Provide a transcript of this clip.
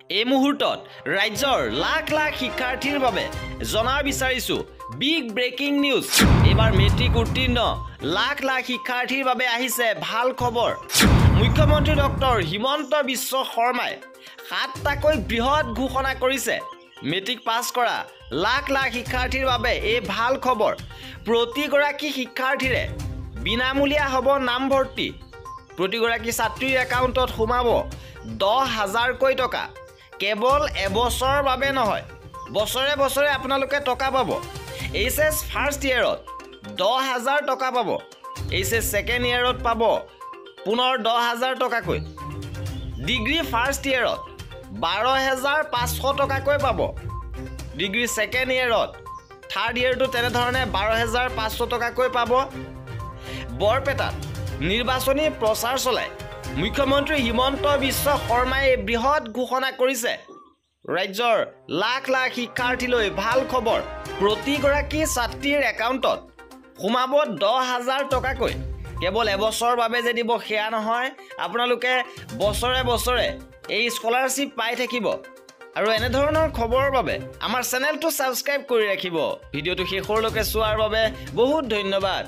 এই মুহূৰ্তত ৰাজ্যৰ লাখ লাখ শিক্ষাৰ্থীৰ বাবে জনা বিচাৰিছো বিগ ব্ৰেকিং নিউজ। এবাৰ মেট্ৰিক উত্তীৰ্ণ লাখ লাখ শিক্ষাৰ্থীৰ বাবে আহিছে ভাল খবৰ। মুখ্যমন্ত্ৰী ডক্টৰ হিমন্ত বিশ্ব শৰ্মাই 7টাকৈ বৃহৎ ঘোষণা কৰিছে। মেট্ৰিক পাছ কৰা লাখ লাখ শিক্ষাৰ্থীৰ বাবে এই ভাল খবৰ। প্ৰতিগৰাকী শিক্ষাৰ্থীৰে বিনামূলীয়া হ'ব নামভৰ্তি। প্ৰতিগৰাকী ছাত্ৰীৰ একাউণ্টত সোমাব 10,000কৈ টকা। কেৱল এবছৰৰ বাবে নহয়, বছৰে বছৰে আপোনালোকে টকা পাব। HS ফাৰ্ষ্ট ইয়েৰত 10,000 টকা পাব। HS ছেকেণ্ড ইয়েৰত পাব পুনৰ 10,000 টকাকৈ। ডিগ্ৰী ফাৰ্ষ্ট ইয়েৰত 12,500 টকাকৈ পাব। ডিগ্ৰী ছেকেণ্ড ইয়েৰত থাৰ্ড ইয়েৰটো তেনেধৰণে 12,500 টকাকৈ পাব। বৰপেটাত নিৰ্বাচনী প্ৰচাৰ চলাই মুখ্যমন্ত্ৰী হিমন্ত বিশ্ব শৰ্মাই বৃহৎ ঘোষণা কৰিছে। ৰাজ্যৰ লাখ লাখ শিক্ষাৰ্থীলৈ ভাল খবৰ। প্ৰতিগৰাকী ছাত্ৰীৰ একাউণ্টত সোমাব 10,000 টকাকৈ। কেৱল এবছৰৰ বাবে যে দিব সেয়া নহয়, আপোনালোকে বছৰে বছৰে এই স্কলাৰশ্বিপ পাই থাকিব। আৰু এনেধৰণৰ খবৰৰ বাবে আমাৰ চেনেলটো ছাবস্ক্ৰাইব কৰি ৰাখিব। ভিডিঅ'টো শেষলৈকে চোৱাৰ বাবে বহুত ধন্যবাদ।